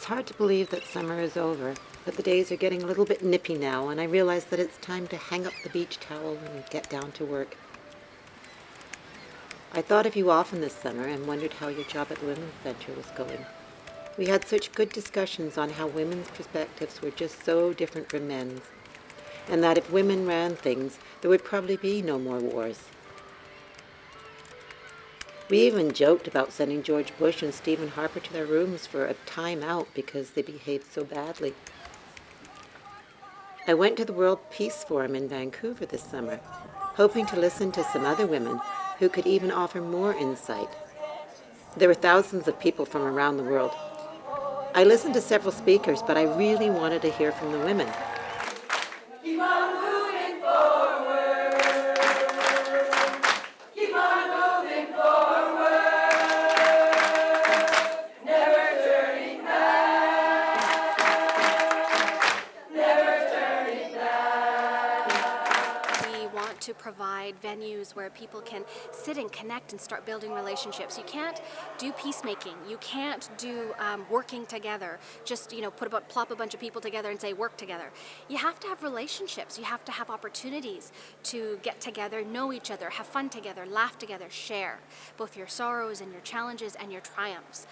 It's hard to believe that summer is over, but the days are getting a little bit nippy now, and I realize that it's time to hang up the beach towel and get down to work. I thought of you often this summer and wondered how your job at the Women's Centre was going. We had such good discussions on how women's perspectives were just so different from men's, and that if women ran things, there would probably be no more wars. We even joked about sending George Bush and Stephen Harper to their rooms for a time out because they behaved so badly. I went to the World Peace Forum in Vancouver this summer, hoping to listen to some other women who could even offer more insight. There were thousands of people from around the world. I listened to several speakers, but I really wanted to hear from the women. Keep on moving forward. Keep on moving forward. Never turning back. Never turning back. We want to provide venues where people can sit and connect and start building relationships. You can't do peacemaking. You can't do working together. Just plop a bunch of people together and say work together. You have to have relationships. You have to have opportunities to get together, know each other, have fun together, laugh together, share both your sorrows and your challenges and your triumphs.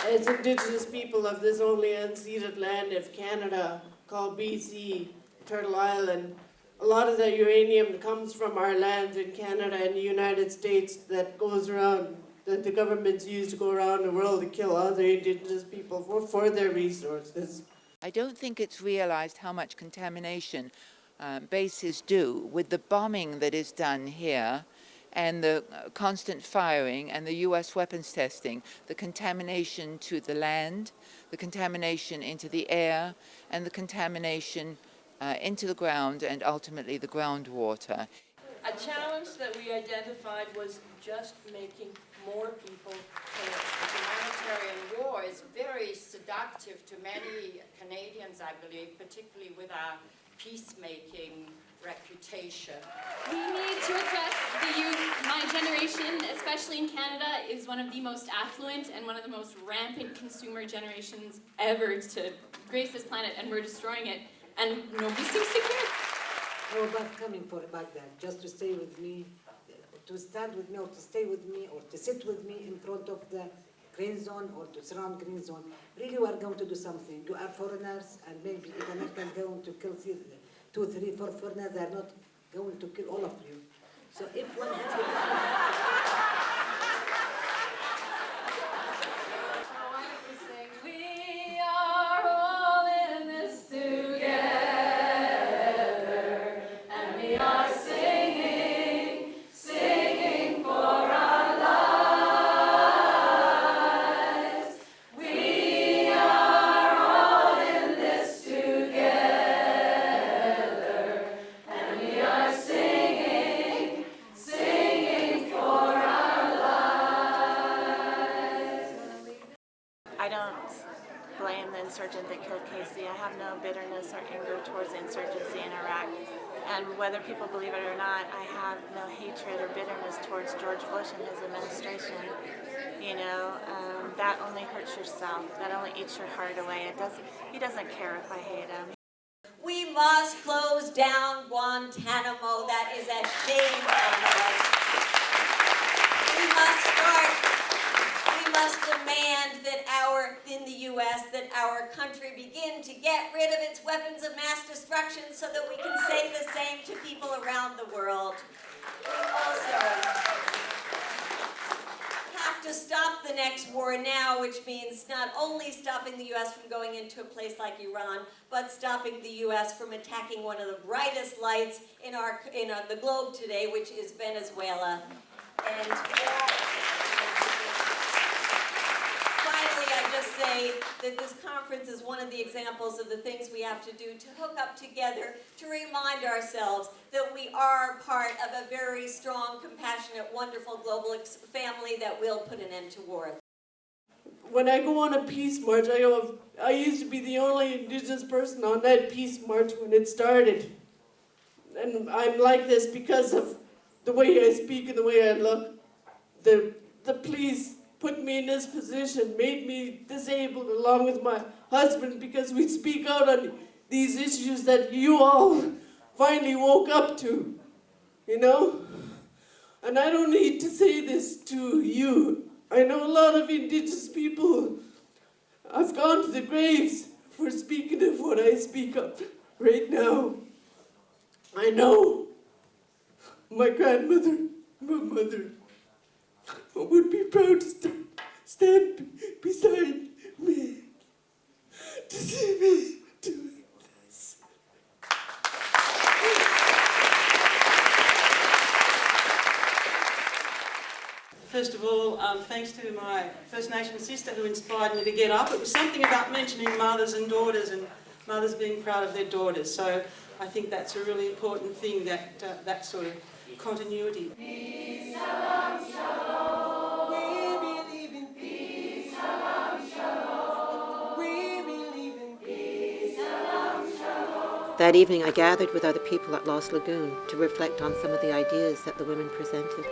As Indigenous people of this only unceded land of Canada called BC, Turtle Island, a lot of the uranium comes from our lands in Canada and the United States that goes around, that the governments use to go around the world to kill other Indigenous people for their resources. I don't think it's realized how much contamination bases do with the bombing that is done here and the constant firing and the US weapons testing, the contamination to the land, the contamination into the air, and the contamination into the ground and ultimately the groundwater. A challenge that we identified was just making more people care. Humanitarian war is very seductive to many Canadians, I believe, particularly with our peacemaking reputation. We need to address the youth. My generation, especially in Canada, is one of the most affluent and one of the most rampant consumer generations ever to grace this planet, and we're destroying it, and nobody seems to care. How about coming for Baghdad, just to stay with me, to stand with me, or to stay with me, or to sit with me in front of the green zone, or to surround green zone? Really, we are going to do something. You are foreigners, and maybe if Americans are going to kill 2, 3, 4 foreigners, they are not going to kill all of you. So if one We are all in this together, and we are singing, singing for our lives. We are all in this together, and we are singing, singing for our lives. I don't blame the insurgent that killed Casey. I have no bitterness or anger towards the insurgency in Iraq. And whether people believe it or not, I have no hatred or bitterness towards George Bush and his administration. That only hurts yourself. That only eats your heart away. He doesn't care if I hate him. We must close down Guantanamo. That is a shame on us. We must demand that in the U.S., that our country begin to get rid of its weapons of mass destruction so that we can say the same to people around the world. We also have to stop the next war now, which means not only stopping the U.S. from going into a place like Iran, but stopping the U.S. from attacking one of the brightest lights in the globe today, which is Venezuela. And finally, I just say that this conference is one of the examples of the things we have to do to hook up together, to remind ourselves that we are part of a very strong, compassionate, wonderful global family that will put an end to war. When I go on a peace march, I used to be the only Indigenous person on that peace march when it started. And I'm like this because of the way I speak and the way I look. The police put me in this position, made me disabled along with my husband because we speak out on these issues that you all finally woke up to, you know? And I don't need to say this to you. I know a lot of Indigenous people. I've gone to the graves for speaking of what I speak of right now. I know my grandmother, my mother, would be proud to stand beside me to see me doing this. First of all, thanks to my First Nation sister who inspired me to get up. It was something about mentioning mothers and daughters and mothers being proud of their daughters. So I think that's a really important thing, that that sort of continuity. Peace, shalom, shalom. We believe in peace, shalom, shalom. We believe in peace, shalom, shalom. That evening I gathered with other people at Lost Lagoon to reflect on some of the ideas that the women presented.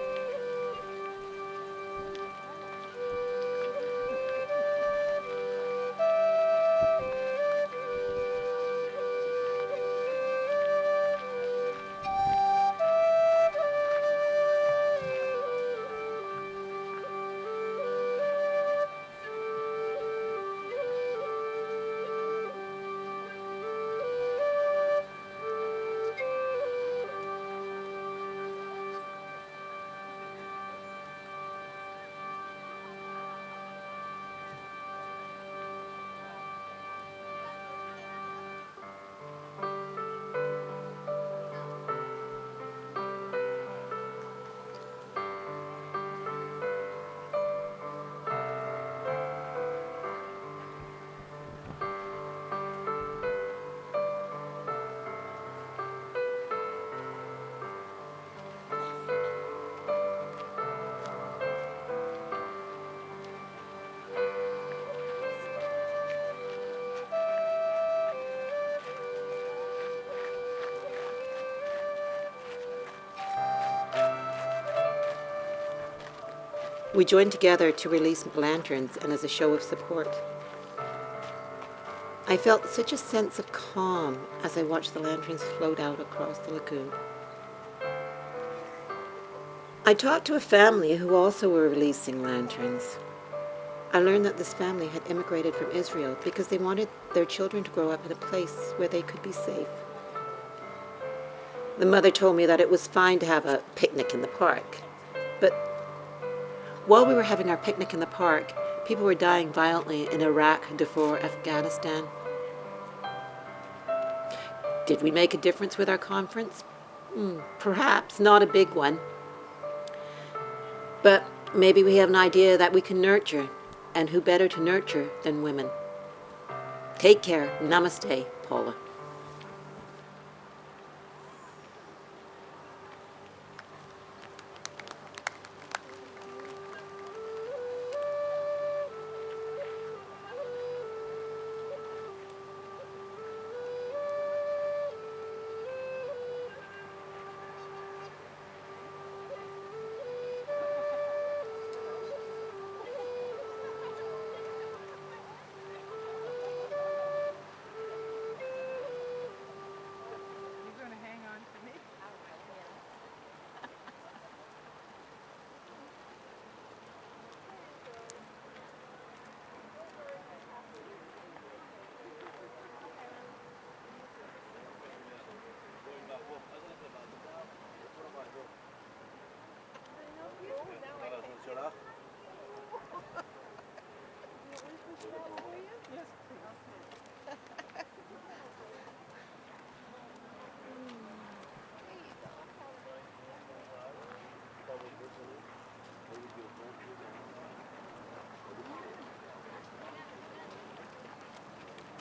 We joined together to release lanterns and as a show of support. I felt such a sense of calm as I watched the lanterns float out across the lagoon. I talked to a family who also were releasing lanterns. I learned that this family had immigrated from Israel because they wanted their children to grow up in a place where they could be safe. The mother told me that it was fine to have a picnic in the park, but while we were having our picnic in the park, people were dying violently in Iraq, Darfur, Afghanistan. Did we make a difference with our conference? Perhaps, not a big one. But maybe we have an idea that we can nurture, and who better to nurture than women? Take care. Namaste, Paula. Voilà.